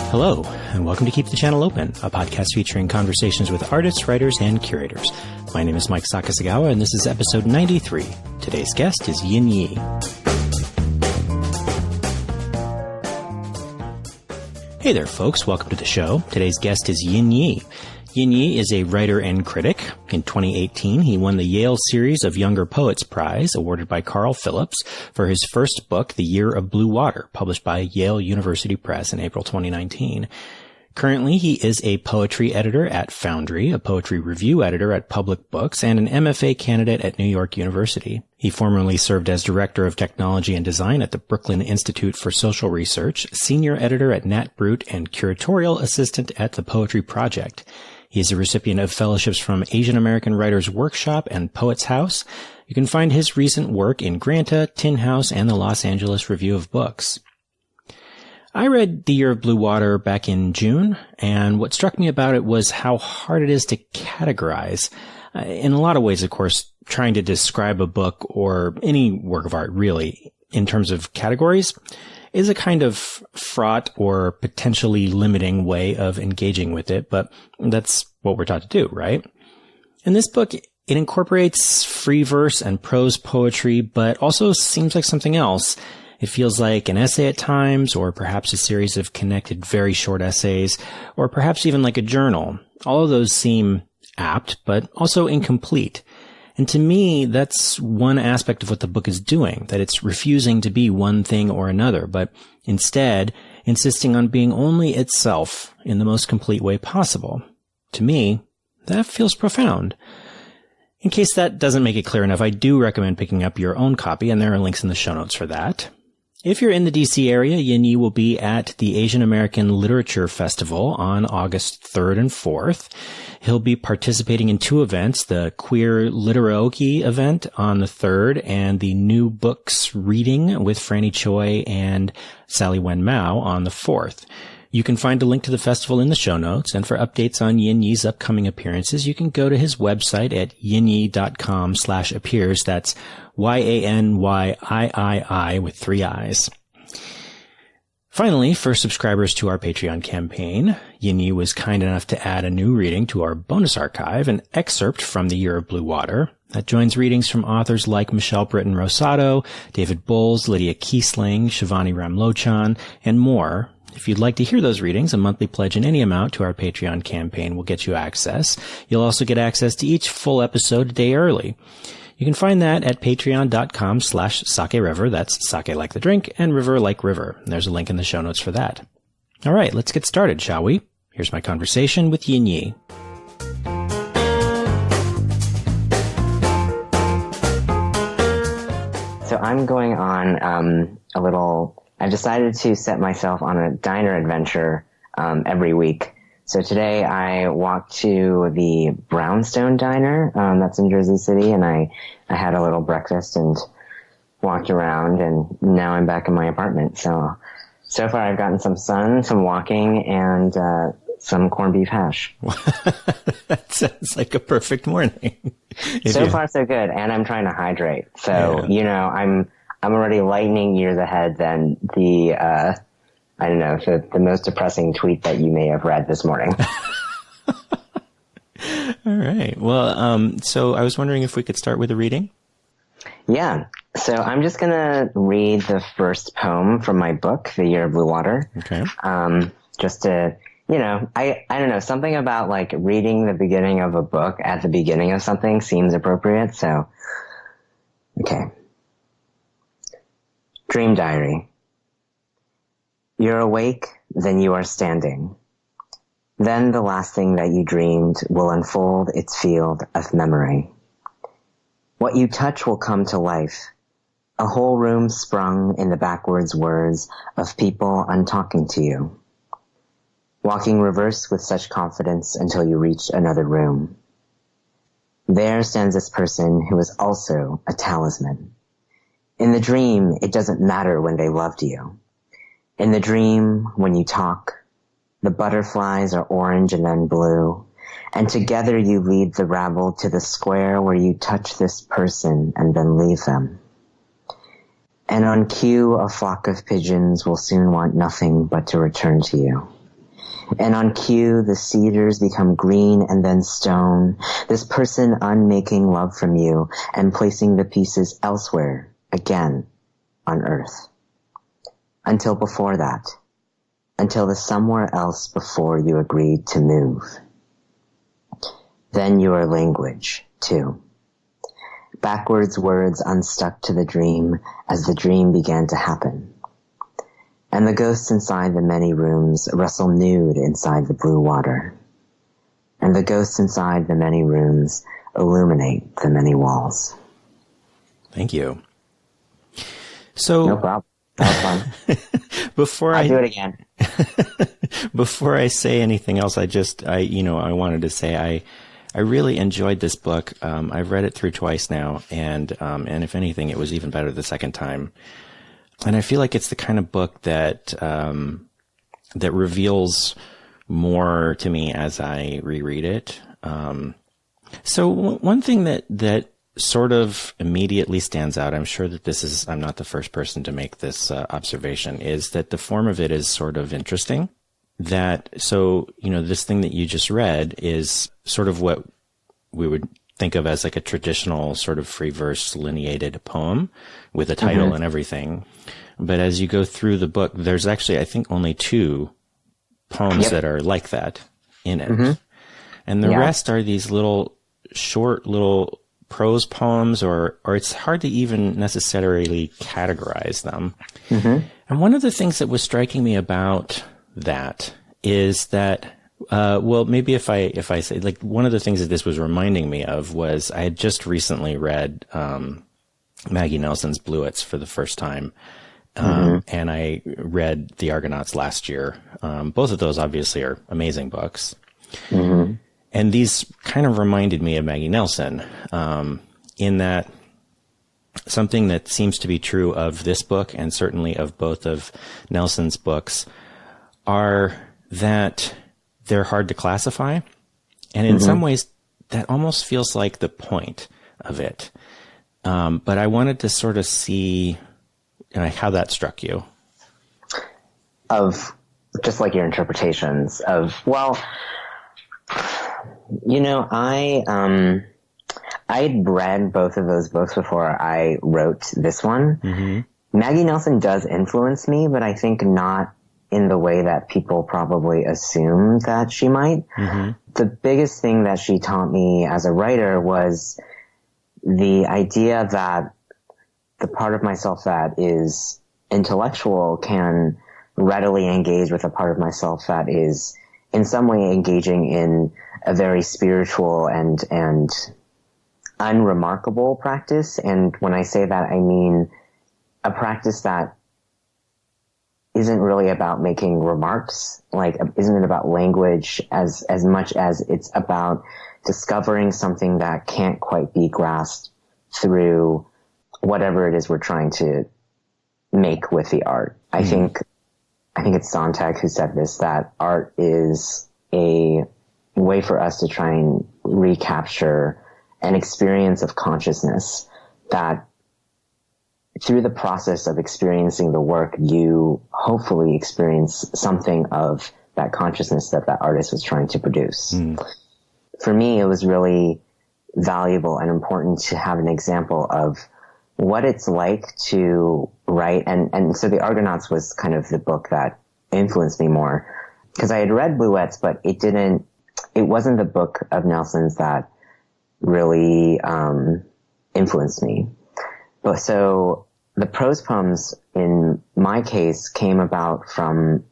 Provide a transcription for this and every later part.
Hello, and welcome to Keep the Channel Open, a podcast featuring conversations with artists, writers, and curators. My name is Mike Sakasagawa, and this is episode 93. Today's guest is Yanyi. Hey there, folks. Welcome to the show. Today's guest is Yanyi. Yanyi is a writer and critic. In 2018, he won the Yale Series of Younger Poets Prize, awarded by Carl Phillips, for his first book, The Year of Blue Water, published by Yale University Press in April 2019. Currently, he is a poetry editor at Foundry, a poetry review editor at Public Books, and an MFA candidate at New York University. He formerly served as Director of Technology and Design at the Brooklyn Institute for Social Research, Senior Editor at Nat Brut, and Curatorial Assistant at the Poetry Project. He is a recipient of fellowships from Asian American Writers Workshop and Poets House. You can find his recent work in Granta, Tin House, and the Los Angeles Review of Books. I read The Year of Blue Water back in June, and what struck me about it was how hard it is to categorize. In a lot of ways, of course, trying to describe a book or any work of art, really, in terms of categories, is a kind of fraught or potentially limiting way of engaging with it, but that's what we're taught to do, right? In this book, it incorporates free verse and prose poetry, but also seems like something else. It feels like an essay at times, or perhaps a series of connected very short essays, or perhaps even like a journal. All of those seem apt, but also incomplete. And to me, that's one aspect of what the book is doing, that it's refusing to be one thing or another, but instead insisting on being only itself in the most complete way possible. To me, that feels profound. In case that doesn't make it clear enough, I do recommend picking up your own copy, and there are links in the show notes for that. If you're in the DC area, Yanyi will be at the Asian American Literature Festival on August 3rd and 4th. He'll be participating in two events, the Queer Literaoke event on the 3rd and the New Books Reading with Franny Choi and Sally Wen Mao on the 4th. You can find a link to the festival in the show notes, and for updates on Yanyi's upcoming appearances, you can go to his website at yanyi.com/appears. That's YANYIII with 3 I's. Finally, for subscribers to our Patreon campaign, Yanyi was kind enough to add a new reading to our bonus archive, an excerpt from The Year of Blue Water, that joins readings from authors like Michelle Britton Rosado, David Bowles, Lydia Kiesling, Shivani Ramlochan, and more. If you'd like to hear those readings, a monthly pledge in any amount to our Patreon campaign will get you access. You'll also get access to each full episode a day early. You can find that at patreon.com/sakerever. That's sake like the drink and river like river. There's a link in the show notes for that. All right, let's get started, shall we? Here's my conversation with Yanyi. So I'm going on I've decided to set myself on a diner adventure every week. So today I walked to the Brownstone Diner that's in Jersey City, and I had a little breakfast and walked around, and now I'm back in my apartment. So far I've gotten some sun, some walking, and some corned beef hash. That sounds like a perfect morning. So far so good, and I'm trying to hydrate. So, yeah. I'm already lightning years ahead than the the most depressing tweet that you may have read this morning. All right. Well, so I was wondering if we could start with a reading. Yeah. So I'm just going to read the first poem from my book, The Year of Blue Water. Okay. Just to, I don't know, something about like reading the beginning of a book at the beginning of something seems appropriate. So, okay. Dream Diary. You're awake, then you are standing. Then the last thing that you dreamed will unfold its field of memory. What you touch will come to life. A whole room sprung in the backwards words of people untalking to you. Walking reverse with such confidence until you reach another room. There stands this person who is also a talisman. In the dream, it doesn't matter when they loved you. In the dream, when you talk, the butterflies are orange and then blue, and together you lead the rabble to the square where you touch this person and then leave them. And on cue, a flock of pigeons will soon want nothing but to return to you. And on cue, the cedars become green and then stone, this person unmaking love from you and placing the pieces elsewhere, again, on earth. Until before that, until the somewhere else before you agreed to move. Then you are language, too. Backwards words unstuck to the dream as the dream began to happen. And the ghosts inside the many rooms wrestle nude inside the blue water. And the ghosts inside the many rooms illuminate the many walls. Thank you. So, no problem. That was fun. I'll do it again. Before I say anything else, I wanted to say I really enjoyed this book. I've read it through twice now, and if anything, it was even better the second time. And I feel like it's the kind of book that that reveals more to me as I reread it. So one thing that sort of immediately stands out, I'm sure that I'm not the first person to make this observation, is that the form of it is sort of interesting. This thing that you just read is sort of what we would think of as like a traditional sort of free verse lineated poem with a title and everything. But as you go through the book, there's actually, I think, only 2 poems that are like that in it. And the rest are these short little prose poems, or it's hard to even necessarily categorize them. And one of the things that was striking me about that is that, maybe if I say, like, one of the things that this was reminding me of was I had just recently read Maggie Nelson's Bluets for the first time, and I read The Argonauts last year. Both of those obviously are amazing books. And these kind of reminded me of Maggie Nelson, in that something that seems to be true of this book and certainly of both of Nelson's books are that they're hard to classify. And in some ways, that almost feels like the point of it. But I wanted to sort of see how that struck you. Of just like your interpretations of, I'd read both of those books before I wrote this one. Maggie Nelson does influence me, but I think not in the way that people probably assume that she might. The biggest thing that she taught me as a writer was the idea that the part of myself that is intellectual can readily engage with a part of myself that is in some way engaging in a very spiritual and unremarkable practice. And when I say that, I mean a practice that isn't really about making remarks, like isn't about language as much as it's about discovering something that can't quite be grasped through whatever it is we're trying to make with the art. I think it's Sontag who said this, that art is a way for us to try and recapture an experience of consciousness that through the process of experiencing the work, you hopefully experience something of that consciousness that artist was trying to produce. For me, it was really valuable and important to have an example of what it's like to write. And so The Argonauts was kind of the book that influenced me more, because I had read Bluets, but it wasn't the book of Nelson's that really influenced me. But so the prose poems in my case came about from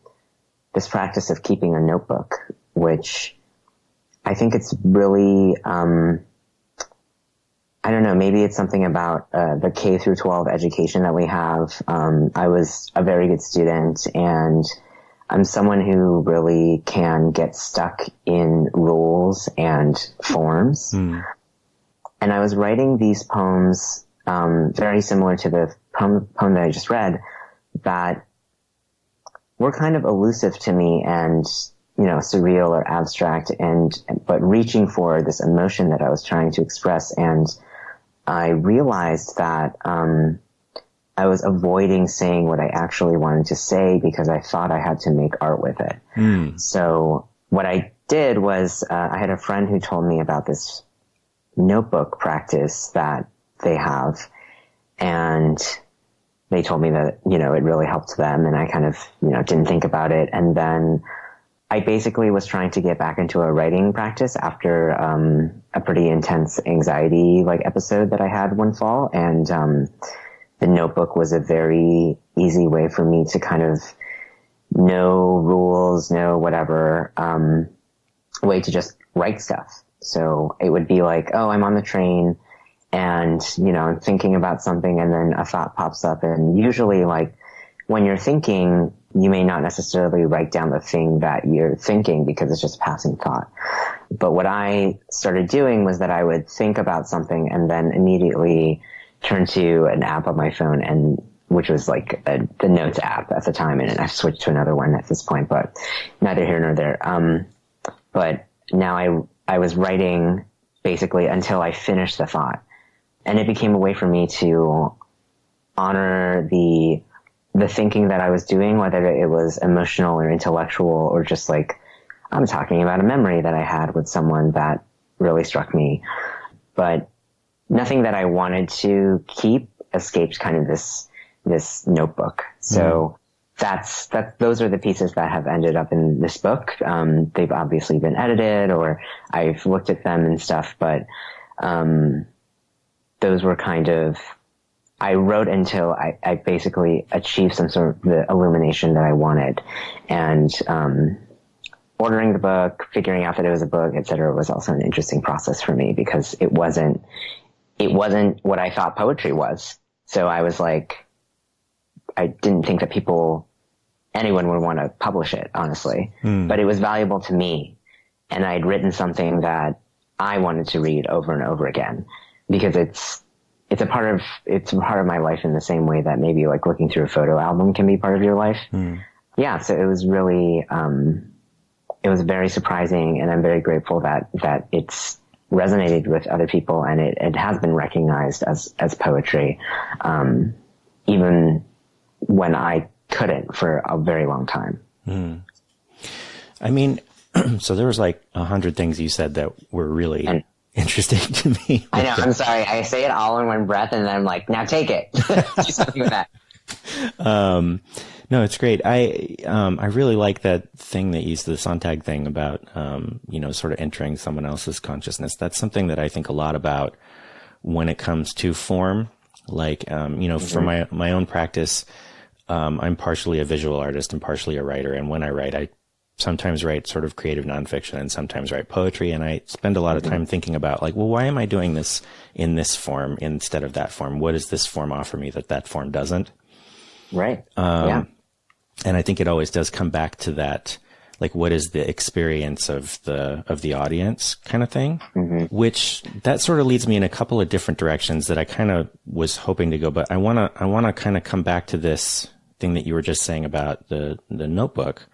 this practice of keeping a notebook, which I think it's really, I don't know, maybe it's something about the K through 12 education that we have. I was a very good student, and I'm someone who really can get stuck in rules and forms. And I was writing these poems, very similar to the poem that I just read, that were kind of elusive to me and, surreal or abstract, but reaching for this emotion that I was trying to express. And I realized that, I was avoiding saying what I actually wanted to say because I thought I had to make art with it. So what I did was, I had a friend who told me about this notebook practice that they have, and they told me that, you know, it really helped them, and I kind of, you know, didn't think about it. And then I basically was trying to get back into a writing practice after a pretty intense anxiety episode that I had one fall, and the notebook was a very easy way for me to kind of no rules, no whatever, way to just write stuff. So it would be like, oh, I'm on the train and, you know, I'm thinking about something, and then a thought pops up. And usually, when you're thinking, you may not necessarily write down the thing that you're thinking because it's just passing thought. But what I started doing was that I would think about something and then immediately turn to an app on my phone, and which was the Notes app at the time, and I've switched to another one at this point, but neither here nor there. But now I was writing basically until I finished the thought, and it became a way for me to honor the thinking that I was doing, whether it was emotional or intellectual, or just I'm talking about a memory that I had with someone that really struck me. But nothing that I wanted to keep escaped kind of this notebook. So those are the pieces that have ended up in this book. They've obviously been edited, or I've looked at them and stuff, but those were kind of, I wrote until I basically achieved some sort of the illumination that I wanted. And ordering the book, figuring out that it was a book, etc., was also an interesting process for me, because it wasn't what I thought poetry was. So I was I didn't think that anyone would want to publish it, honestly. But it was valuable to me. And I'd written something that I wanted to read over and over again, because it's a part of my life in the same way that maybe looking through a photo album can be part of your life. Yeah. So it was really, it was very surprising, and I'm very grateful that it's resonated with other people, and it has been recognized as poetry, even when I couldn't for a very long time. I mean, so there was 100 things you said that were really interesting to me. I know. I'm sorry. I say it all in one breath, and then I'm like, now take it. Do something with that. No, it's great. I really like that thing that you used, the Sontag thing about, sort of entering someone else's consciousness. That's something that I think a lot about when it comes to form. For my own practice, I'm partially a visual artist and partially a writer. And when I write, I sometimes write sort of creative nonfiction and sometimes write poetry. And I spend a lot of time thinking about why am I doing this in this form instead of that form? What does this form offer me that form doesn't? Right. Yeah. And I think it always does come back to that, what is the experience of the audience kind of thing, which that sort of leads me in a couple of different directions that I kind of was hoping to go, but I want to kind of come back to this thing that you were just saying about the notebook,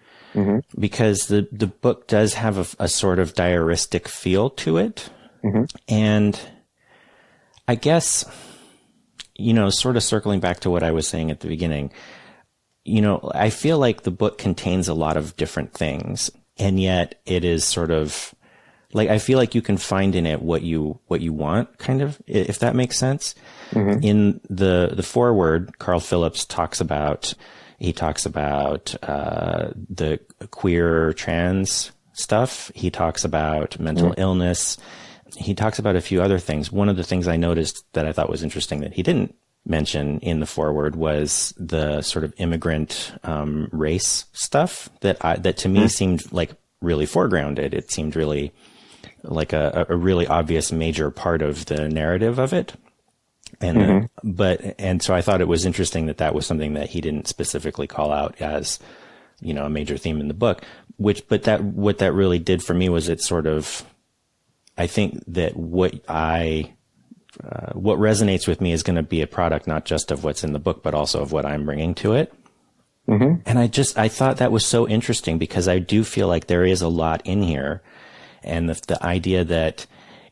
because the book does have a sort of diaristic feel to it. And I guess, sort of circling back to what I was saying at the beginning, I feel like the book contains a lot of different things, and yet it is sort of I feel like you can find in it what you want, kind of, if that makes sense. In the foreword, Carl Phillips talks about the queer trans stuff. He talks about mental illness. He talks about a few other things. One of the things I noticed that I thought was interesting that he didn't mention in the foreword was the sort of immigrant race stuff that to me seemed really foregrounded. It seemed really like a really obvious major part of the narrative of it. And and so I thought it was interesting that was something that he didn't specifically call out as a major theme in the book. What that really did for me was it sort of, I think that what resonates with me is going to be a product not just of what's in the book, but also of what I'm bringing to it. And I thought that was so interesting, because I do feel like there is a lot in here, and the idea that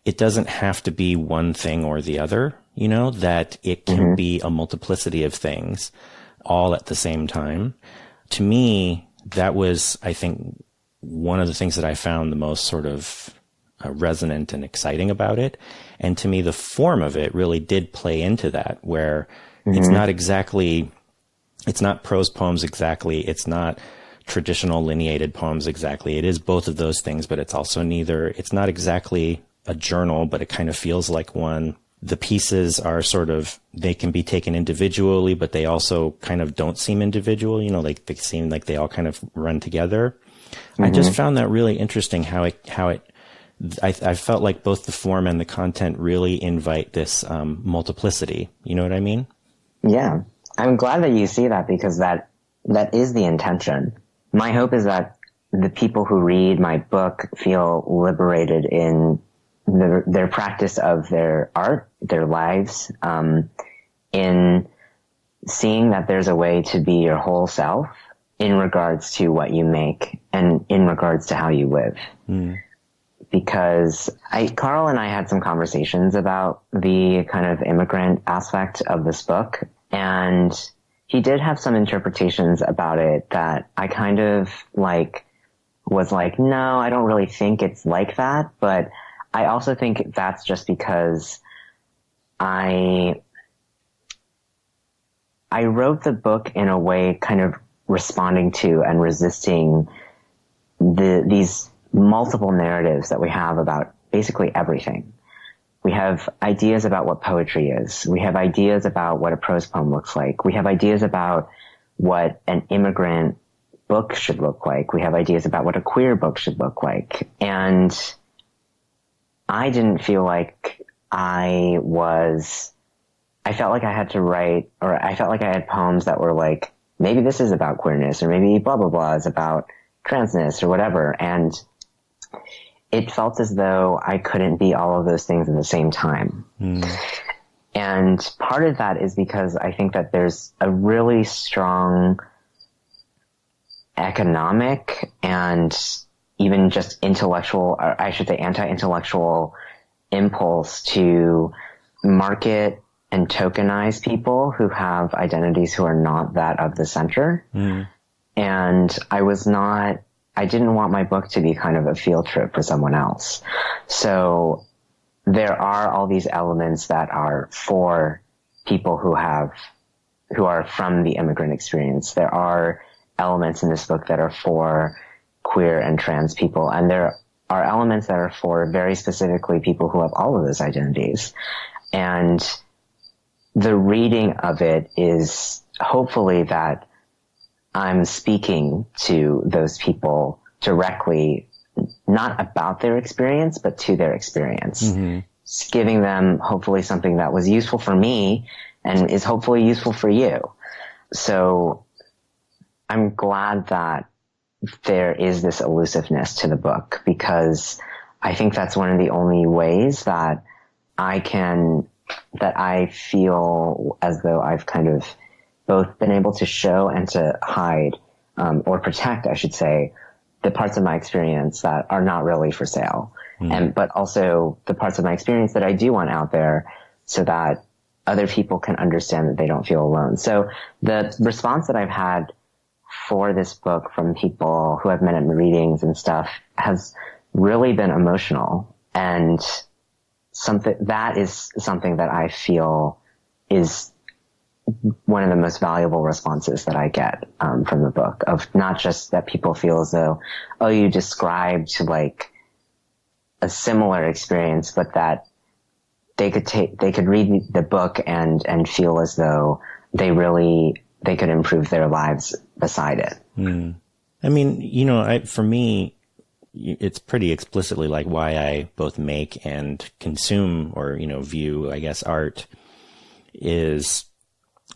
it doesn't have to be one thing or the other. you know, that it can be a multiplicity of things all at the same time. To me, that was, I think, one of the things that I found the most sort of resonant and exciting about it. And to me, the form of it really did play into that, where it's not prose poems exactly. It's not traditional lineated poems exactly. It is both of those things, but it's also neither. It's not exactly a journal, but it kind of feels like one. The pieces are sort of, they can be taken individually, but they also kind of don't seem individual, you know, like they seem like they all kind of run together. I just found that really interesting I felt like both the form and the content really invite this multiplicity. You know what I mean? Yeah. I'm glad that you see that, because that is the intention. My hope is that the people who read my book feel liberated in their practice of their art, their lives, in seeing that there's a way to be your whole self in regards to what you make and in regards to how you live. Because Carl and I had some conversations about the kind of immigrant aspect of this book, and he did have some interpretations about it that I kind of was like, no, I don't really think it's like that. But I also think that's just because I wrote the book in a way kind of responding to and resisting these multiple narratives that we have about basically everything. We have ideas about what poetry is. We have ideas about what a prose poem looks like. We have ideas about what an immigrant book should look like. We have ideas about what a queer book should look like. And I didn't feel like I felt like I had to write, or I felt like I had poems that were like, maybe this is about queerness, or maybe blah, blah, blah is about transness or whatever. And it felt as though I couldn't be all of those things at the same time. And part of that is because I think that there's a really strong economic and even just intellectual, or I should say anti-intellectual impulse to market and tokenize people who have identities who are not that of the center. And I didn't want my book to be kind of a field trip for someone else. So there are all these elements that are for people who are from the immigrant experience. There are elements in this book that are for queer and trans people. And there are elements that are for very specifically people who have all of those identities. And the reading of it is hopefully that I'm speaking to those people directly, not about their experience, but to their experience. Just giving them hopefully something that was useful for me and is hopefully useful for you. So I'm glad that there is this elusiveness to the book, because I think that's one of the only ways that I feel as though I've kind of both been able to show and to hide, or protect, I should say, the parts of my experience that are not really for sale. But also the parts of my experience that I do want out there, so that other people can understand that they don't feel alone. So the response that I've had for this book from people who I've met at readings and stuff has really been emotional, and something that I feel is one of the most valuable responses that I get from the book, of not just that people feel as though, oh, you described like a similar experience, but that they could read the book and feel as though they could improve their lives beside it. I mean, for me, it's pretty explicitly like why I both make and consume, or, view, I guess, art, is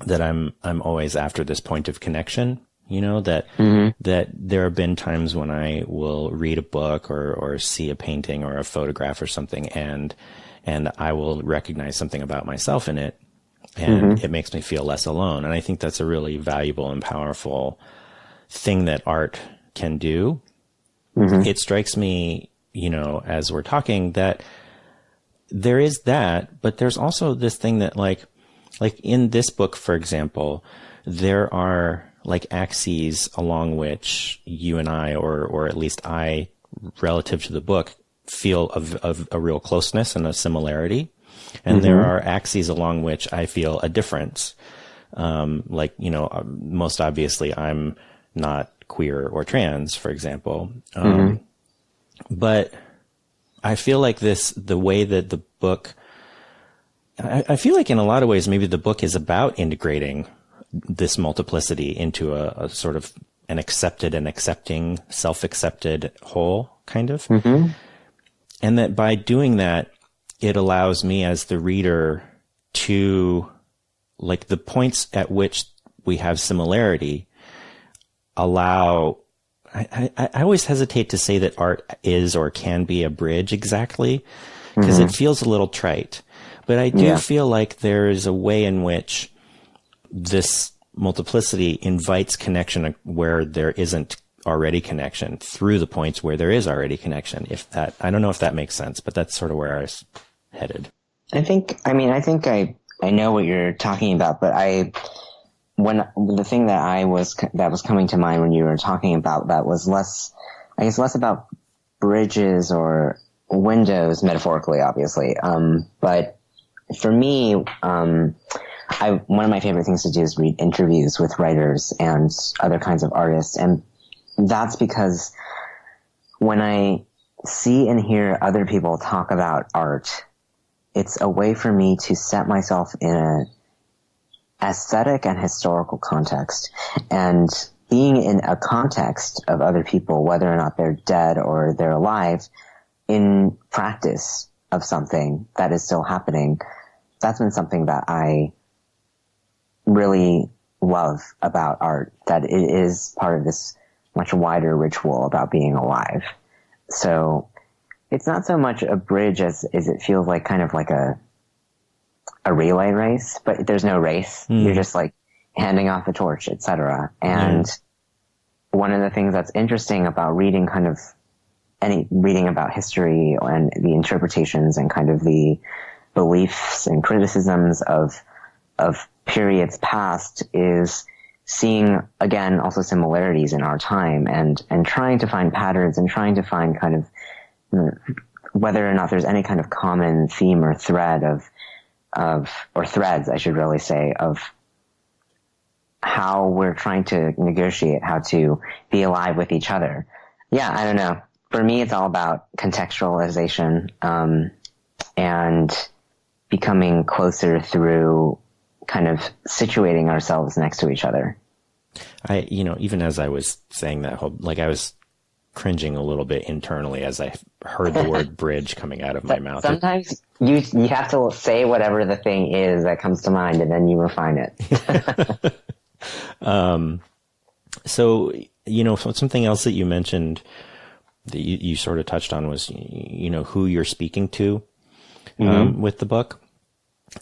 that I'm always after this point of connection, that there have been times when I will read a book or see a painting or a photograph or something, and I will recognize something about myself in it, and it makes me feel less alone. And I think that's a really valuable and powerful thing that art can do. It strikes me, as we're talking, that there is that, but there's also this thing that like in this book, for example, there are like axes along which you and I, or at least I, relative to the book, feel of a real closeness and a similarity. And there are axes along which I feel a difference. Like, you know, most obviously I'm not queer or trans, for example. But I feel like the way that the book, I feel like in a lot of ways, maybe the book is about integrating this multiplicity into a sort of an accepted and accepting, self-accepted whole, kind of. And that by doing that, it allows me as the reader to, like, the points at which we have similarity allow, I always hesitate to say that art is or can be a bridge exactly, because it feels a little trite. But I do feel like there is a way in which this multiplicity invites connection where there isn't already connection, through the points where there is already connection. I don't know if that makes sense, but that's sort of where I was headed. I think I know what you're talking about, but the thing that was coming to mind when you were talking about that was less about bridges or windows, metaphorically, obviously. But for me, one of my favorite things to do is read interviews with writers and other kinds of artists. And that's because when I see and hear other people talk about art, it's a way for me to set myself in an aesthetic and historical context. And being in a context of other people, whether or not they're dead or they're alive, in practice of something that is still happening, that's been something that I really love about art, that it is part of this much wider ritual about being alive. So it's not so much a bridge as it feels like kind of like a relay race, but there's no race. You're just like handing off the torch, etc. And one of the things that's interesting about reading reading about history and the interpretations and kind of the beliefs and criticisms of periods past is seeing, again, also similarities in our time and trying to find patterns and trying to find kind of whether or not there's any kind of common theme or thread or threads, I should really say, of how we're trying to negotiate how to be alive with each other. Yeah, I don't know. For me, it's all about contextualization, and becoming closer through kind of situating ourselves next to each other. Even as I was saying that I was cringing a little bit internally as I heard the word bridge coming out of my mouth. Sometimes you have to say whatever the thing is that comes to mind, and then you refine it. So, something else that you mentioned that you sort of touched on was, who you're speaking to with the book.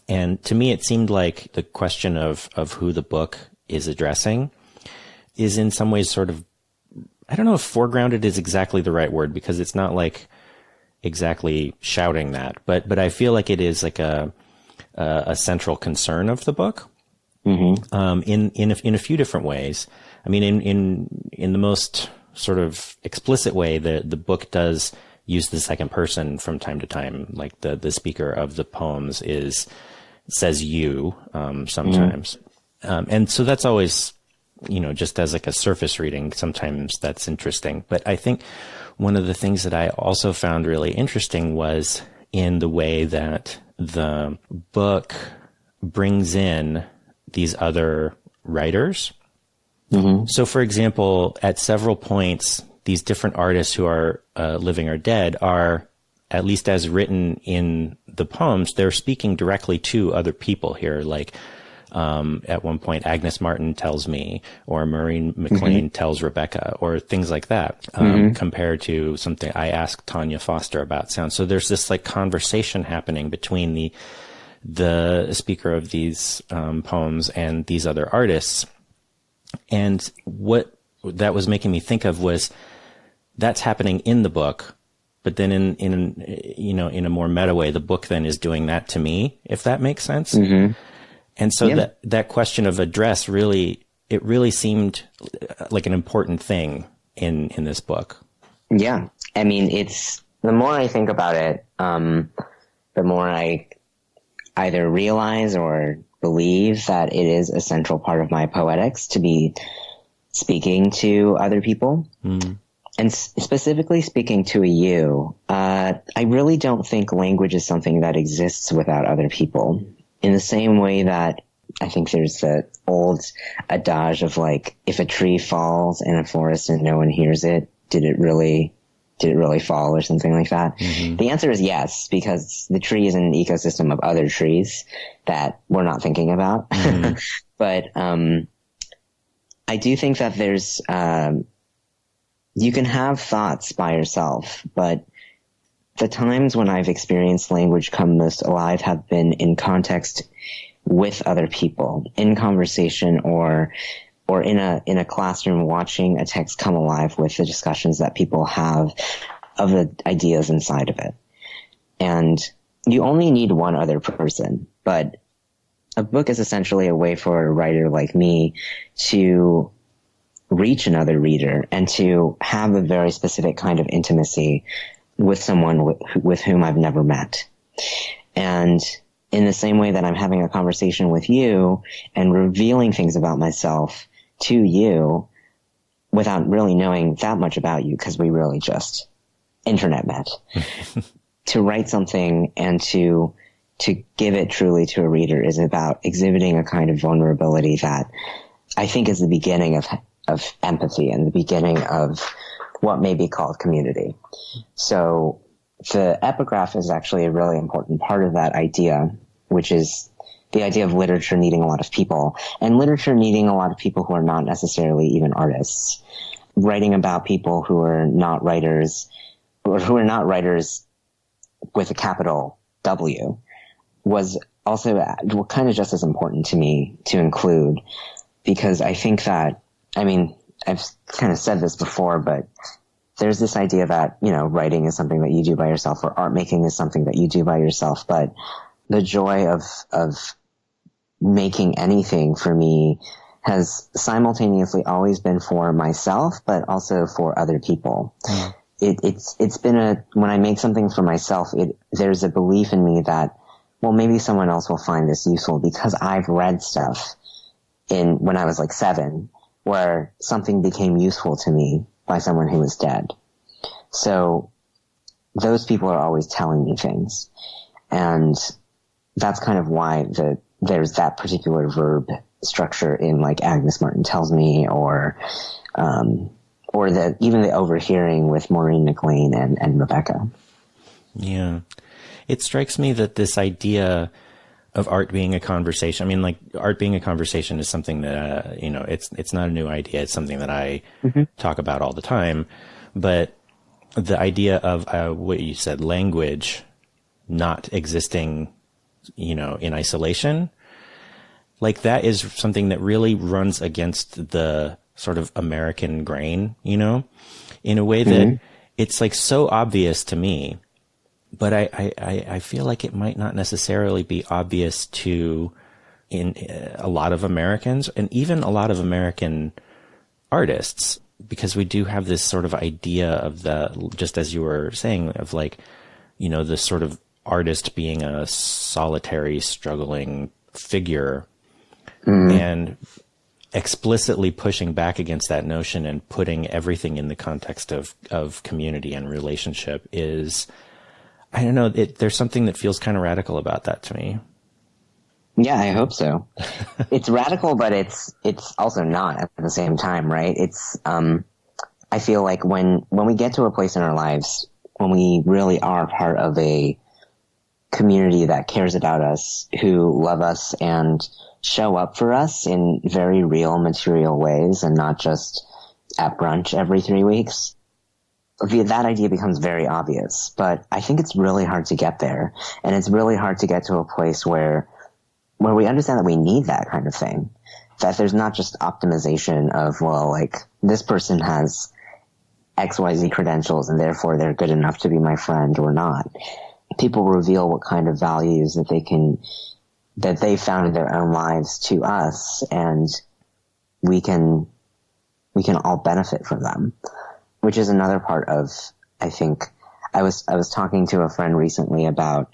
And to me, it seemed like the question of who the book is addressing is in some ways sort of, I don't know if foregrounded is exactly the right word, because it's not like exactly shouting that, but I feel like it is like a central concern of the book, in a few different ways. I mean, in the most sort of explicit way, the book does use the second person from time to time. Like the speaker of the poems says you, sometimes. And so that's always, just as like a surface reading, sometimes that's interesting. But I think one of the things that I also found really interesting was in the way that the book brings in these other writers. So, for example, at several points, these different artists who are living or dead are, at least as written in the poems, they're speaking directly to other people here. Like at one point, Agnes Martin tells me, or Maureen McLean tells Rebecca, or things like that, compared to something I asked Tanya Foster about sound. So there's this like conversation happening between the speaker of these poems and these other artists. And what that was making me think of was that's happening in the book, But then in a more meta way, the book then is doing that to me, if that makes sense. Mm-hmm. And so that question of address really seemed like an important thing in this book. Yeah. I mean, the more I think about it, the more I either realize or believe that it is a central part of my poetics to be speaking to other people. Mm. And specifically speaking to a you, I really don't think language is something that exists without other people. In the same way that I think there's the old adage of like, if a tree falls in a forest and no one hears it, did it really fall or something like that? Mm-hmm. The answer is yes, because the tree is an ecosystem of other trees that we're not thinking about. Mm-hmm. But I do think that there's you can have thoughts by yourself, but the times when I've experienced language come most alive have been in context with other people, in conversation or in a classroom, watching a text come alive with the discussions that people have of the ideas inside of it. And you only need one other person, but a book is essentially a way for a writer like me to reach another reader and to have a very specific kind of intimacy with someone with whom I've never met. And in the same way that I'm having a conversation with you and revealing things about myself to you without really knowing that much about you, because we really just internet met, to write something and to give it truly to a reader is about exhibiting a kind of vulnerability that I think is the beginning of empathy and the beginning of what may be called community. So the epigraph is actually a really important part of that idea, which is the idea of literature needing a lot of people, and literature needing a lot of people who are not necessarily even artists. Writing about people who are not writers, or who are not writers with a capital W, was also kind of just as important to me to include, because I think that, I mean, I've kind of said this before, but there's this idea that, writing is something that you do by yourself, or art making is something that you do by yourself. But the joy of making anything for me has simultaneously always been for myself, but also for other people. Mm. It's been when I make something for myself, there's a belief in me that, well, maybe someone else will find this useful because I've read stuff when I was like 7, where something became useful to me by someone who was dead. So those people are always telling me things. And that's kind of why there's that particular verb structure in like Agnes Martin Tells Me, or even the overhearing with Maureen McLean and Rebecca. Yeah. It strikes me that this idea of art being a conversation, I mean, like, art being a conversation is something that, it's not a new idea. It's something that I talk about all the time. But the idea of what you said, language not existing, in isolation, like, that is something that really runs against the sort of American grain, in a way that it's like so obvious to me. But I feel like it might not necessarily be obvious to in a lot of Americans, and even a lot of American artists, because we do have this sort of idea of just as you were saying, of like, the sort of artist being a solitary, struggling figure, and explicitly pushing back against that notion and putting everything in the context of community and relationship is, I don't know, there's something that feels kind of radical about that to me. Yeah, I hope so. It's radical, but it's also not at the same time, right? It's, I feel like when we get to a place in our lives, when we really are part of a community that cares about us, who love us and show up for us in very real material ways and not just at brunch every 3 weeks, that idea becomes very obvious. But I think it's really hard to get there. And it's really hard to get to a place where we understand that we need that kind of thing. That there's not just optimization of, well, like, this person has XYZ credentials and therefore they're good enough to be my friend or not. People reveal what kind of values that they found in their own lives to us, and we can all benefit from them, which is another part of, I think, I was talking to a friend recently about,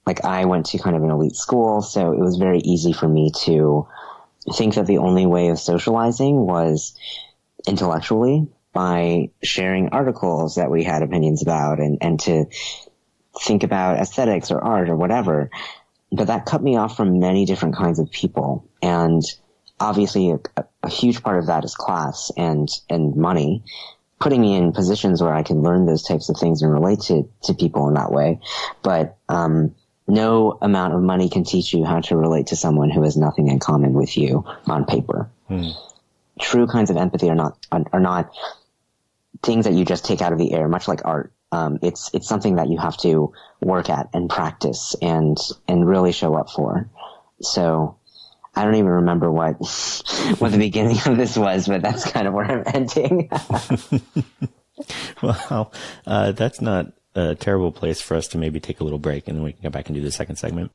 like, I went to kind of an elite school, so it was very easy for me to think that the only way of socializing was intellectually, by sharing articles that we had opinions about and to think about aesthetics or art or whatever. But that cut me off from many different kinds of people. And obviously a huge part of that is class and money, putting me in positions where I can learn those types of things and relate to people in that way. But no amount of money can teach you how to relate to someone who has nothing in common with you on paper. True kinds of empathy are not things that you just take out of the air, much like art. It's something that you have to work at and practice and really show up for. So I don't even remember what the beginning of this was, but that's kind of where I'm ending. Well, that's not a terrible place for us to maybe take a little break, and then we can go back and do the second segment.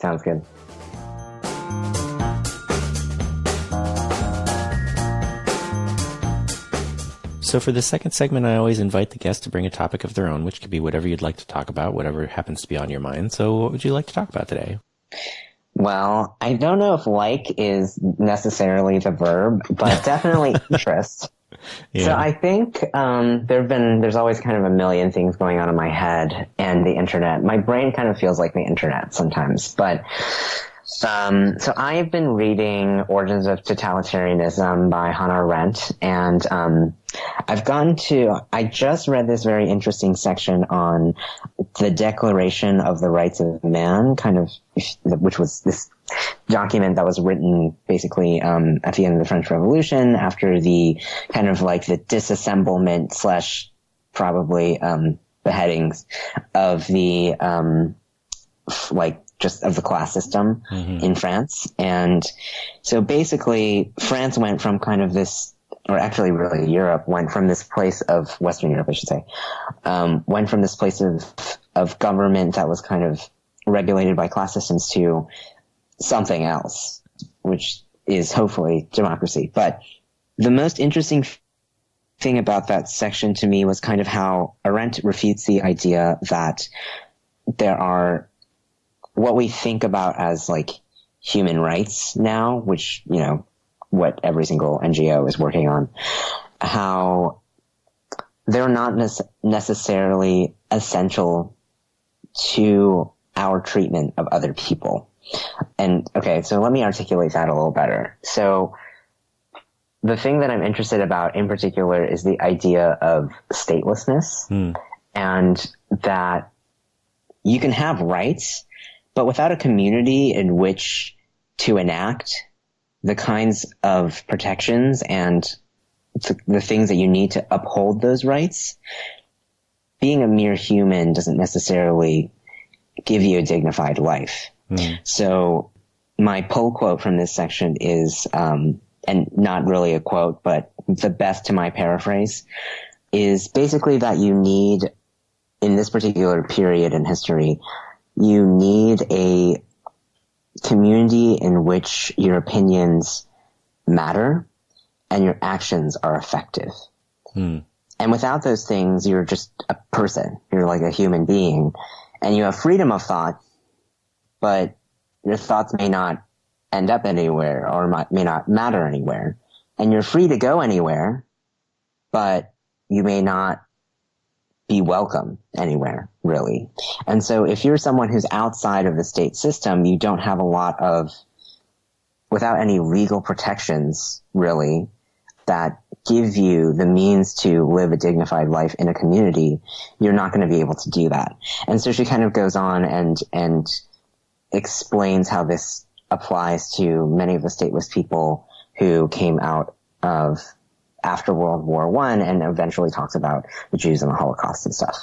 Sounds good. So for the second segment, I always invite the guest to bring a topic of their own, which could be whatever you'd like to talk about, whatever happens to be on your mind. So what would you like to talk about today? Well, I don't know if like is necessarily the verb, but definitely interest. Yeah. So I think there's always kind of a million things going on in my head and the internet. My brain kind of feels like the internet sometimes, but so I've been reading Origins of Totalitarianism by Hannah Arendt, and I just read this very interesting section on the Declaration of the Rights of Man, which was this document that was written basically at the end of the French Revolution, after the kind of like the disassemblement / probably beheadings of the just of the class system in France. And so basically France went from kind of this, or actually really Europe went from this place of, Western Europe I should say, went from this place of government that was kind of regulated by class systems to something else, which is hopefully democracy. But the most interesting thing about that section to me was kind of how Arendt refutes the idea that there are what we think about as like human rights now, which, you know, what every single NGO is working on, how they're not necessarily essential to our treatment of other people. And okay, so let me articulate that a little better. So the thing that I'm interested about in particular is the idea of statelessness, and that you can have rights, but without a community in which to enact the kinds of protections and the things that you need to uphold those rights, being a mere human doesn't necessarily give you a dignified life. So my pull quote from this section is, and not really a quote, but the best to my paraphrase, is basically that you need, in this particular period in history, you need a community in which your opinions matter and your actions are effective. And without those things, you're just a person. You're like a human being, and you have freedom of thought, but your thoughts may not end up anywhere or may not matter anywhere. And you're free to go anywhere, but you may not be welcome anywhere, really. And so if you're someone who's outside of the state system, you don't have a lot of, without any legal protections, really, that give you the means to live a dignified life in a community, you're not going to be able to do that. And so she kind of goes on and explains how this applies to many of the stateless people who came out of after World War I, and eventually talks about the Jews and the Holocaust and stuff.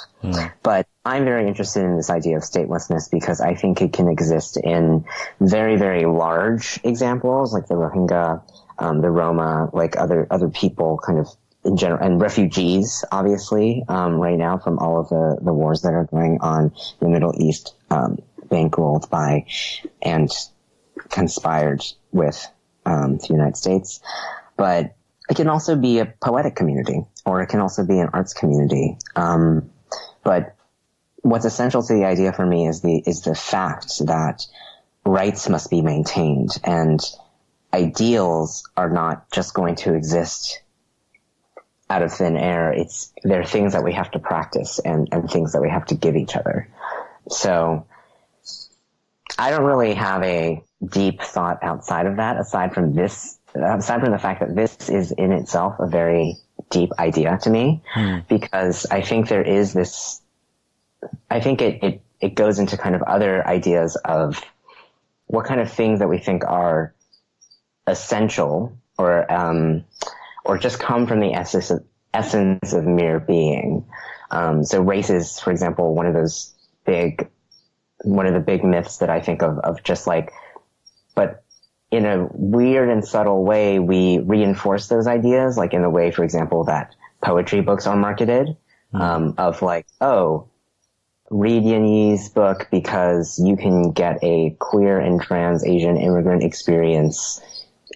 But I'm very interested in this idea of statelessness because I think it can exist in very, very large examples, like the Rohingya, the Roma, like other people kind of in general, and refugees, obviously, right now from all of the wars that are going on in the Middle East, bankrolled by and conspired with the United States. But it can also be a poetic community, or it can also be an arts community. But what's essential to the idea for me is the fact that rights must be maintained, and ideals are not just going to exist out of thin air. They're things that we have to practice and things that we have to give each other. So I don't really have a deep thought outside of that, aside from the fact that this is in itself a very deep idea to me, because I think there is this, I think it goes into kind of other ideas of what kind of things that we think are essential or just come from the essence of mere being. So race is, for example, one of the big myths that I think of just like, but in a weird and subtle way, we reinforce those ideas, like in the way, for example, that poetry books are marketed, of like, oh, read Yanyi's book because you can get a queer and trans Asian immigrant experience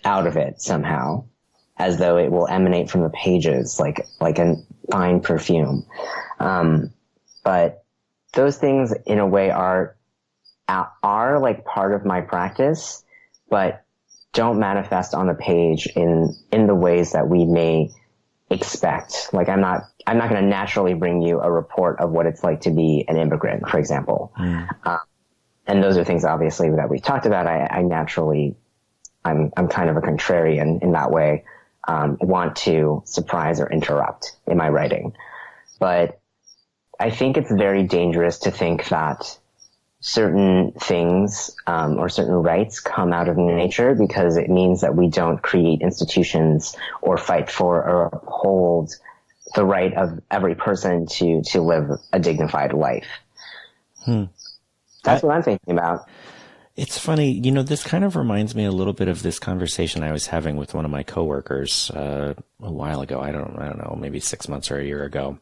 out of it somehow, as though it will emanate from the pages, like a fine perfume. But those things in a way are like part of my practice, but don't manifest on the page in the ways that we may expect. Like I'm not going to naturally bring you a report of what it's like to be an immigrant, for example. And those are things obviously that we've talked about. I'm kind of a contrarian in that way, want to surprise or interrupt in my writing. But I think it's very dangerous to think that certain things, or certain rights come out of nature, because it means that we don't create institutions or fight for or uphold the right of every person to live a dignified life. That's what I'm thinking about. It's funny, this kind of reminds me a little bit of this conversation I was having with one of my coworkers a while ago. I don't know, maybe 6 months or a year ago,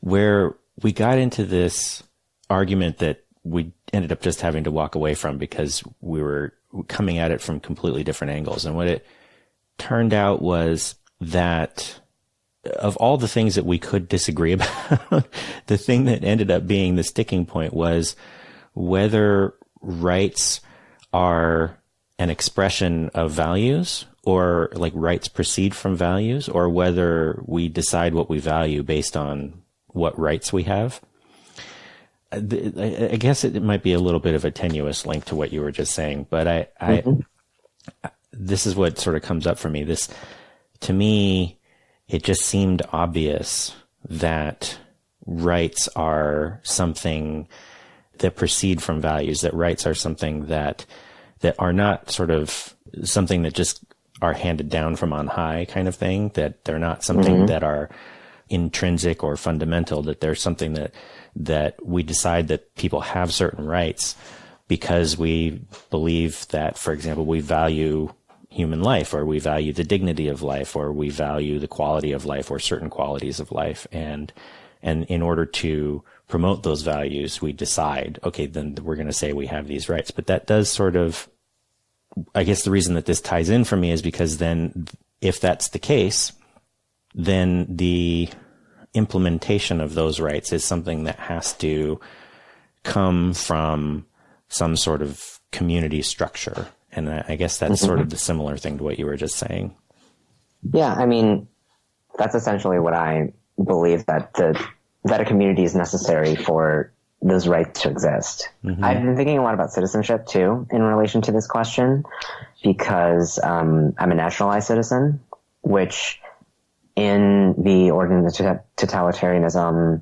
where we got into this argument that we ended up just having to walk away from because we were coming at it from completely different angles. And what it turned out was that of all the things that we could disagree about, the thing that ended up being the sticking point was whether rights are an expression of values, or like rights proceed from values, or whether we decide what we value based on what rights we have. I guess it might be a little bit of a tenuous link to what you were just saying, but this is what sort of comes up for me. To me, it just seemed obvious that rights are something that proceed from values, that rights are something that are not sort of something that just are handed down from on high kind of thing, that they're not something that are intrinsic or fundamental, that there's something that we decide that people have certain rights because we believe that, for example, we value human life, or we value the dignity of life, or we value the quality of life, or certain qualities of life. And in order to promote those values, we decide, okay, then we're going to say we have these rights. But that does sort of, I guess the reason that this ties in for me is because then if that's the case, then the implementation of those rights is something that has to come from some sort of community structure. And I guess that's sort of the similar thing to what you were just saying. Yeah, I mean, that's essentially what I believe, that a community is necessary for those rights to exist. I've been thinking a lot about citizenship too in relation to this question, because I'm a naturalized citizen, which in the Origins of Totalitarianism,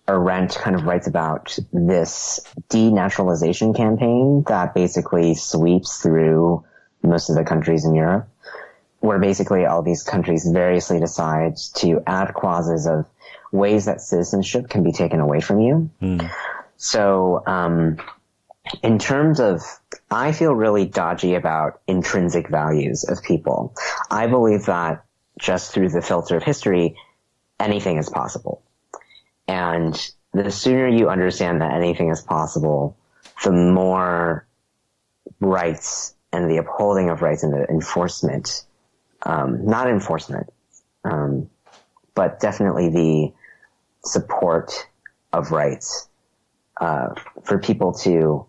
Arendt kind of writes about this denaturalization campaign that basically sweeps through most of the countries in Europe, where basically all these countries variously decide to add clauses of ways that citizenship can be taken away from you. So, in terms of, I feel really dodgy about intrinsic values of people. I believe that just through the filter of history, anything is possible. And the sooner you understand that anything is possible, the more rights and the upholding of rights and the enforcement, not enforcement, but definitely the support of rights for people to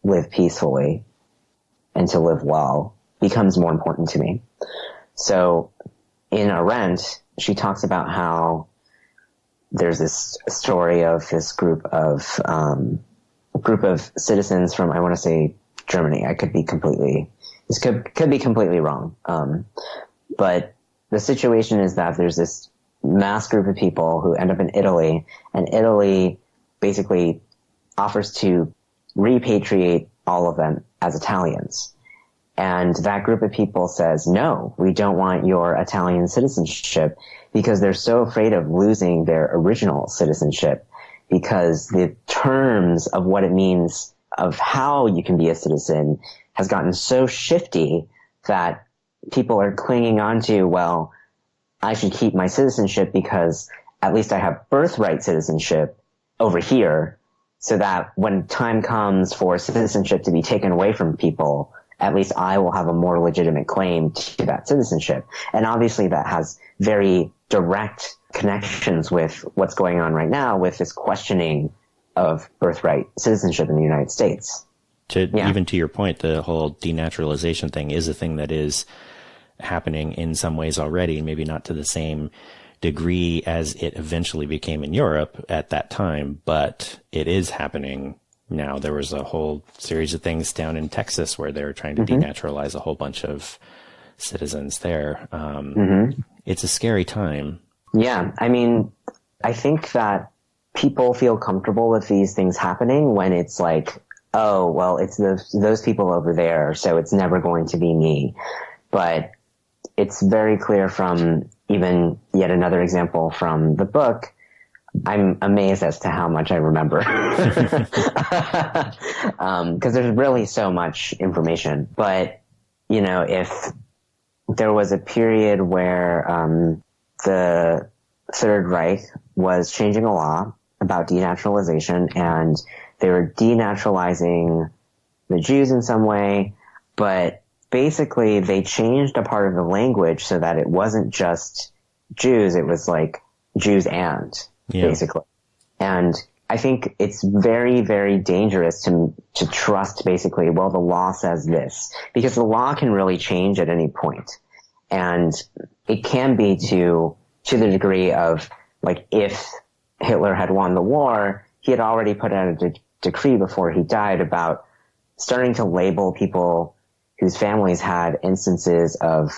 live peacefully and to live well becomes more important to me. So in Arendt, she talks about how there's this story of this group of citizens from, I want to say, Germany. Could be completely wrong. But the situation is that there's this mass group of people who end up in Italy, and Italy basically offers to repatriate all of them as Italians. And that group of people says, no, we don't want your Italian citizenship, because they're so afraid of losing their original citizenship, because the terms of what it means of how you can be a citizen has gotten so shifty that people are clinging on to, well, I should keep my citizenship because at least I have birthright citizenship over here, so that when time comes for citizenship to be taken away from people, at least I will have a more legitimate claim to that citizenship. And obviously that has very direct connections with what's going on right now with this questioning of birthright citizenship in the United States. Even to your point, the whole denaturalization thing is a thing that is happening in some ways already, maybe not to the same degree as it eventually became in Europe at that time, but it is happening now. There was a whole series of things down in Texas where they were trying to denaturalize a whole bunch of citizens there. It's a scary time. Yeah. I mean, I think that people feel comfortable with these things happening when it's like, oh, well, it's those people over there, so it's never going to be me. But it's very clear from even yet another example from the book. I'm amazed as to how much I remember. Because there's really so much information. But, you know, if there was a period where the Third Reich was changing a law about denaturalization, and they were denaturalizing the Jews in some way, but basically they changed a part of the language so that it wasn't just Jews, it was like Jews and, basically. And I think it's very, very dangerous to trust basically, well, the law says this, because the law can really change at any point. And it can be to the degree of, like, if Hitler had won the war, he had already put out a decree before he died about starting to label people whose families had instances of,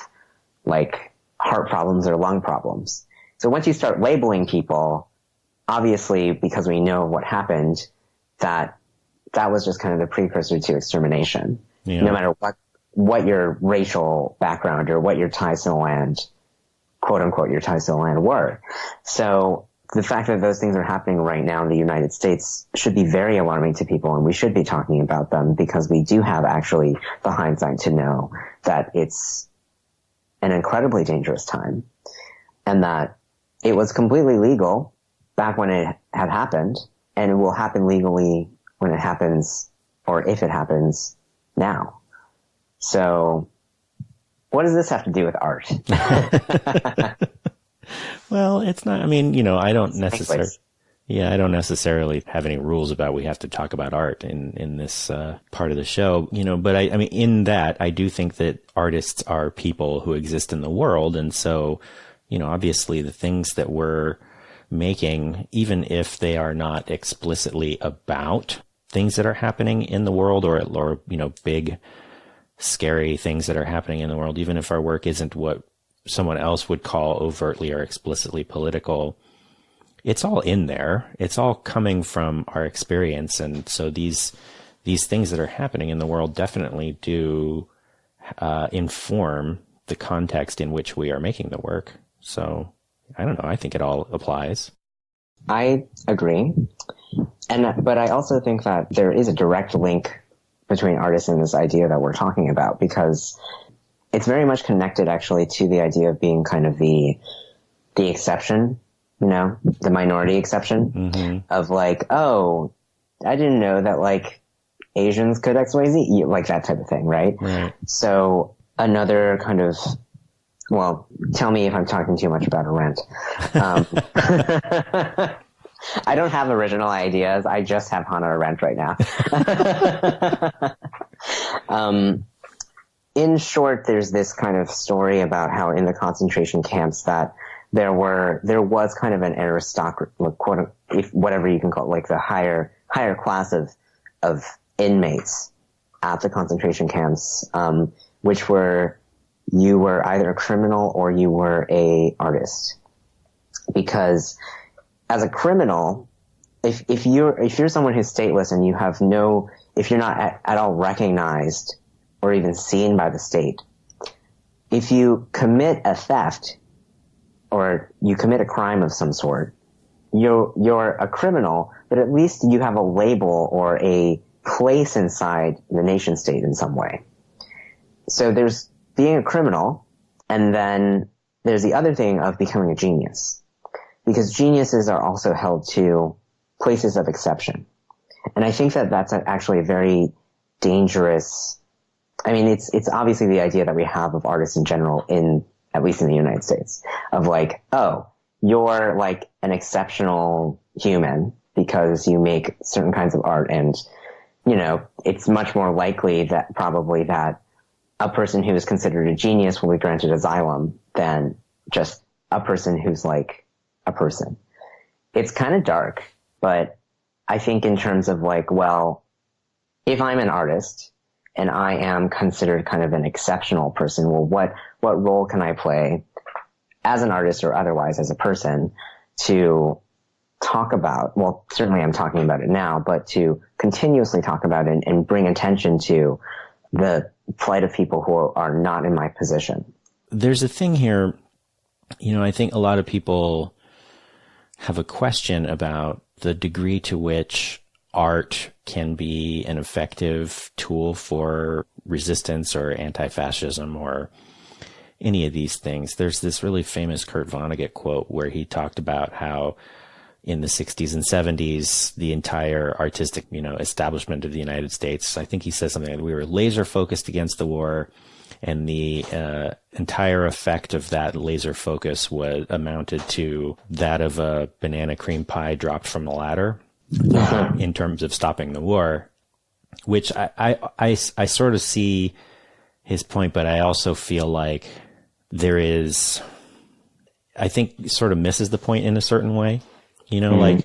like, heart problems or lung problems. So once you start labeling people, obviously, because we know what happened, that was just kind of the precursor to extermination. Yeah. No matter what your racial background or what your ties to the land, quote unquote, your ties to the land were. So the fact that those things are happening right now in the United States should be very alarming to people, and we should be talking about them, because we do have actually the hindsight to know that it's an incredibly dangerous time, and that it was completely legal back when it had happened, and it will happen legally when it happens, or if it happens now. So what does this have to do with art? Well, it's not, I mean, you know, I don't necessarily have any rules about we have to talk about art in this part of the show, you know, but I mean, in that, I do think that artists are people who exist in the world. And so, you know, obviously the things that we're making, even if they are not explicitly about things that are happening in the world, or, you know, big, scary things that are happening in the world, even if our work isn't what someone else would call overtly or explicitly political, it's all in there. It's all coming from our experience. And so these things that are happening in the world definitely do inform the context in which we are making the work. So I don't know. I think it all applies. I agree. But I also think that there is a direct link between artists and this idea that we're talking about, because it's very much connected actually to the idea of being kind of the exception you know, the minority exception of like, oh, I didn't know that like Asians could XYZ, like that type of thing, right? Right. So another kind of, well, tell me if I'm talking too much about Arendt. I don't have original ideas. I just have Hannah Arendt right now. In short, there's this kind of story about how in the concentration camps that there was kind of an aristocracy, quote, if whatever you can call it, like the higher class of inmates at the concentration camps, which were, you were either a criminal or you were a artist. Because as a criminal, if you're someone who's stateless and you have if you're not at all recognized or even seen by the state, if you commit a theft or you commit a crime of some sort, you're a criminal, but at least you have a label or a place inside the nation state in some way. So there's being a criminal, and then there's the other thing of becoming a genius. Because geniuses are also held to places of exception. And I think that that's actually a very dangerous, I mean, it's obviously the idea that we have of artists in general at least in the United States, of like, oh, you're like an exceptional human because you make certain kinds of art, and, you know, it's much more likely that probably that a person who is considered a genius will be granted asylum than just a person who's like a person. It's kind of dark, but I think in terms of like, well, if I'm an artist and I am considered kind of an exceptional person, well, what role can I play as an artist or otherwise as a person to talk about, well, certainly I'm talking about it now, but to continuously talk about it and bring attention to the plight of people who are not in my position. There's a thing here, you know, I think a lot of people have a question about the degree to which art can be an effective tool for resistance or anti-fascism or any of these things. There's this really famous Kurt Vonnegut quote where he talked about how in the 60s and 70s, the entire artistic, you know, establishment of the United States, I think he says something like, we were laser focused against the war, and the entire effect of that laser focus was amounted to that of a banana cream pie dropped from a ladder in terms of stopping the war, which I sort of see his point, but I also feel like there is, I think sort of misses the point in a certain way. You know,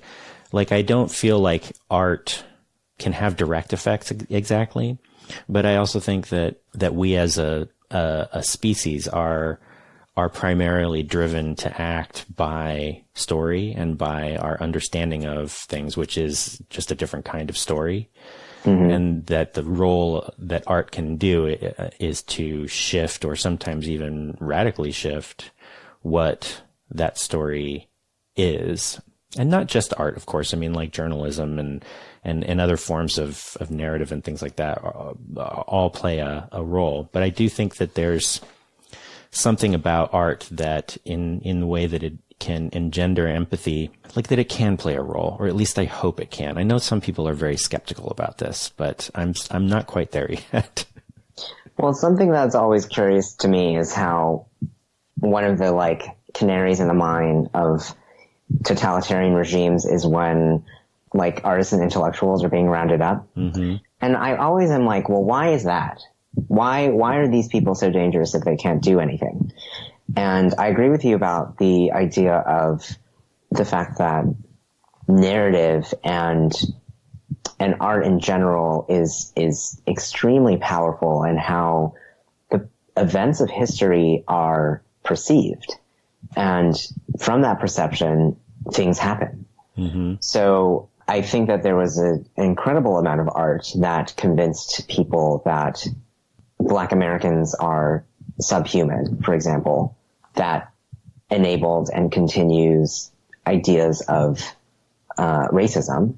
like I don't feel like art can have direct effects exactly, but I also think that we as a species are primarily driven to act by story and by our understanding of things, which is just a different kind of story. And that the role that art can do is to shift, or sometimes even radically shift, what that story is. And not just art, of course. I mean, like journalism and other forms of narrative and things like that all play a role. But I do think that there's something about art that in the way that it can engender empathy, like that it can play a role, or at least I hope it can. I know some people are very skeptical about this, but I'm not quite there yet. Well, something that's always curious to me is how one of the like canaries in the mine of totalitarian regimes is when like artists and intellectuals are being rounded up. And I always am like, well, why is that? Why are these people so dangerous if they can't do anything? And I agree with you about the idea of the fact that narrative and art in general is extremely powerful in how the events of history are perceived. And from that perception, things happen. So I think that there was an incredible amount of art that convinced people that Black Americans are subhuman, for example, that enabled and continues ideas of racism.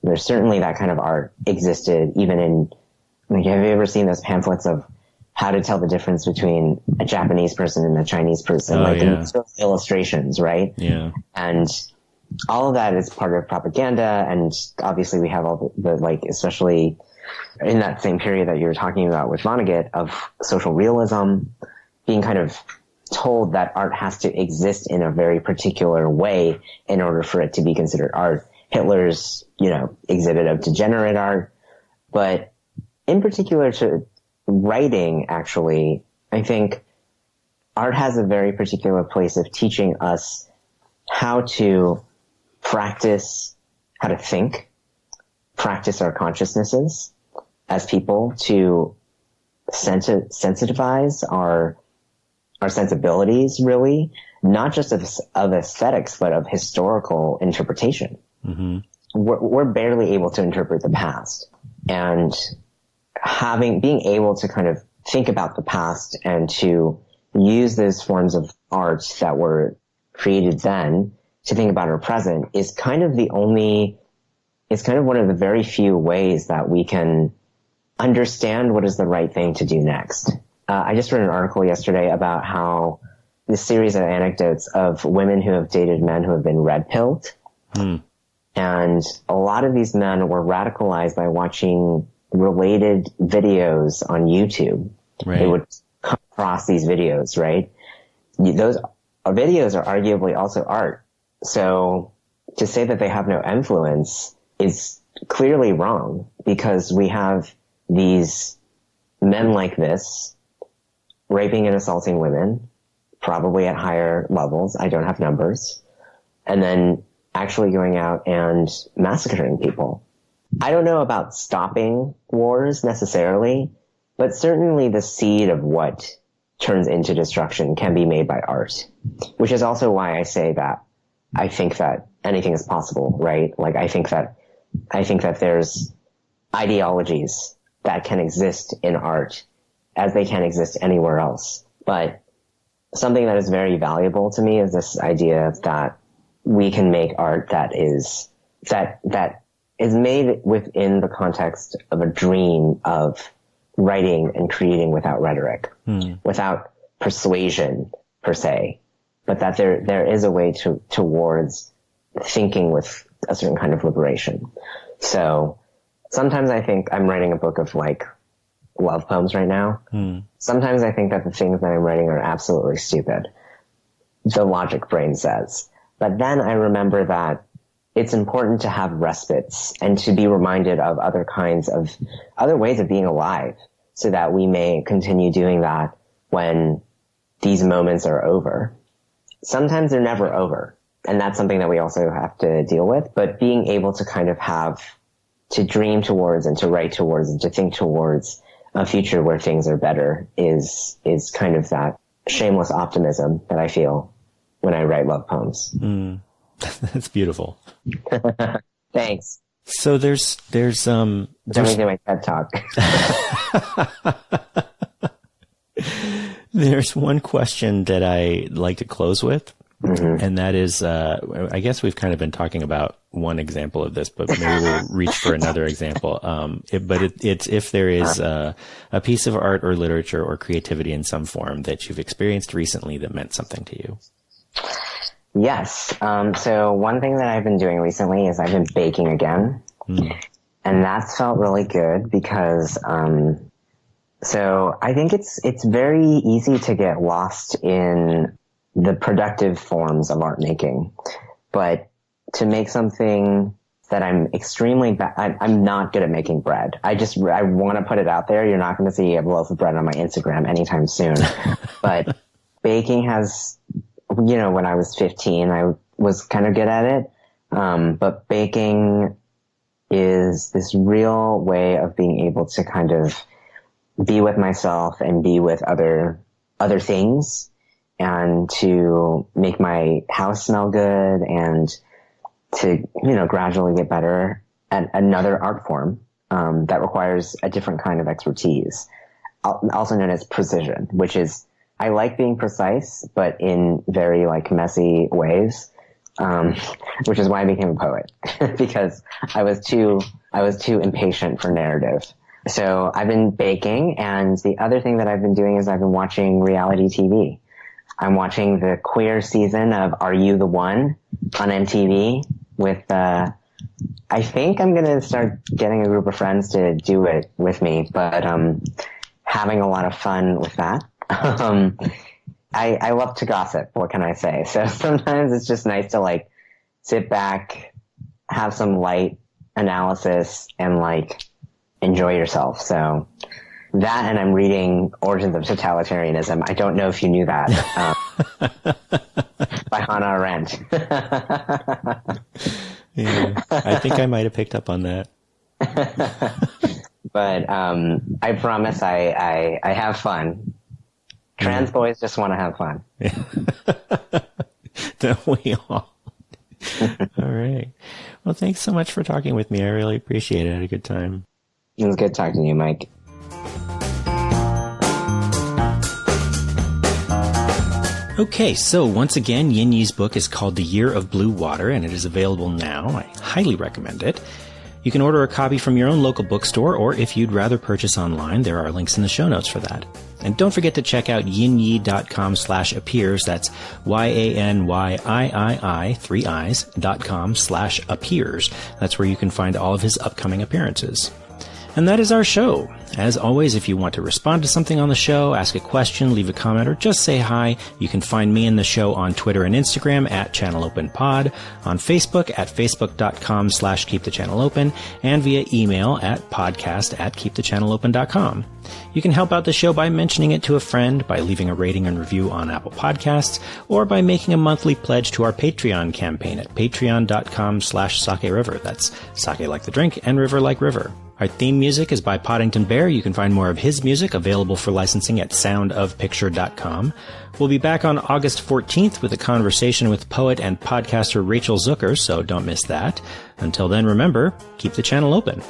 There's certainly that kind of art existed even in, like, have you ever seen those pamphlets of how to tell the difference between a Japanese person and a Chinese person, in illustrations, right? Yeah. And all of that is part of propaganda. And obviously we have all the especially in that same period that you were talking about with Vonnegut of social realism, being kind of told that art has to exist in a very particular way in order for it to be considered art. Hitler's, exhibit of degenerate art. But in particular to writing, actually, I think art has a very particular place of teaching us how to practice, how to think, practice our consciousnesses as people, to sensitivize our sensibilities, really, not just of aesthetics, but of historical interpretation. Mm-hmm. We're barely able to interpret the past, and being able to kind of think about the past and to use those forms of art that were created then to think about our present is kind of one of the very few ways that we can understand what is the right thing to do next. I just read an article yesterday about how this series of anecdotes of women who have dated men who have been red-pilled. Mm. And a lot of these men were radicalized by watching related videos on YouTube. Right. They would come across these videos, right? Those videos are arguably also art. So to say that they have no influence is clearly wrong, because we have these men like this raping and assaulting women, probably at higher levels. I don't have numbers. And then actually going out and massacring people. I don't know about stopping wars necessarily, but certainly the seed of what turns into destruction can be made by art, which is also why I say that I think that anything is possible, right? I think that there's ideologies that can exist in art as they can exist anywhere else. But something that is very valuable to me is this idea that we can make art that is made within the context of a dream of writing and creating without rhetoric, without persuasion per se, but that there is a way towards thinking with a certain kind of liberation. So sometimes I think I'm writing a book of love poems right now. Sometimes I think that the things that I'm writing are absolutely stupid, the logic brain says. But then I remember that it's important to have respites and to be reminded of other ways of being alive, so that we may continue doing that when these moments are over. Sometimes they're never over, and that's something that we also have to deal with. But being able to kind of to dream towards and to write towards and to think towards a future where things are better is kind of that shameless optimism that I feel when I write love poems. That's beautiful. Thanks. So there's Let me do my TED Talk. There's one question that I like to close with, and that is, I guess we've kind of been talking about one example of this, but maybe we'll reach for another example. It's if there is a piece of art or literature or creativity in some form that you've experienced recently that meant something to you. Yes. So one thing that I've been doing recently is I've been baking again. And that's felt really good because, so I think it's very easy to get lost in the productive forms of art making, but to make something that I'm extremely bad, I'm not good at making bread. I want to put it out there. You're not going to see a loaf of bread on my Instagram anytime soon, but baking has, when I was 15, I was kind of good at it. But baking is this real way of being able to kind of be with myself and be with other things, and to make my house smell good, and to, gradually get better at another art form, that requires a different kind of expertise, also known as precision, which is, I like being precise, but in very messy ways, which is why I became a poet, because I was too impatient for narrative. So I've been baking, and the other thing that I've been doing is I've been watching reality TV. I'm watching the queer season of Are You the One on MTV with, I think I'm going to start getting a group of friends to do it with me, but having a lot of fun with that. I love to gossip. What can I say? So sometimes it's just nice to like sit back, have some light analysis, and like enjoy yourself. So that, and I'm reading Origins of Totalitarianism. I don't know if you knew that. By Hannah Arendt. Yeah, I think I might have picked up on that. But I promise I have fun. Trans boys just want to have fun. Don't we all? All right. Well, thanks so much for talking with me. I really appreciate it. I had a good time. It was good talking to you, Mike. Okay, so once again, Yanyi's book is called The Year of Blue Water, and it is available now. I highly recommend it. You can order a copy from your own local bookstore, or if you'd rather purchase online, there are links in the show notes for that. And don't forget to check out yanyi.com/appears. That's YANYIII, 3 I's.com/appears. That's where you can find all of his upcoming appearances. And that is our show. As always, if you want to respond to something on the show, ask a question, leave a comment, or just say hi, you can find me and the show on Twitter and Instagram at ChannelOpenPod, on Facebook at facebook.com/keepthechannelopen, and via email at podcast@keepthechanneleopen.com. You can help out the show by mentioning it to a friend, by leaving a rating and review on Apple Podcasts, or by making a monthly pledge to our Patreon campaign at patreon.com/sakeriver. That's sake like the drink and river like river. Our theme music is by Poddington Bear. You can find more of his music available for licensing at soundofpicture.com. We'll be back on August 14th with a conversation with poet and podcaster Rachel Zucker, so don't miss that. Until then, remember, keep the channel open.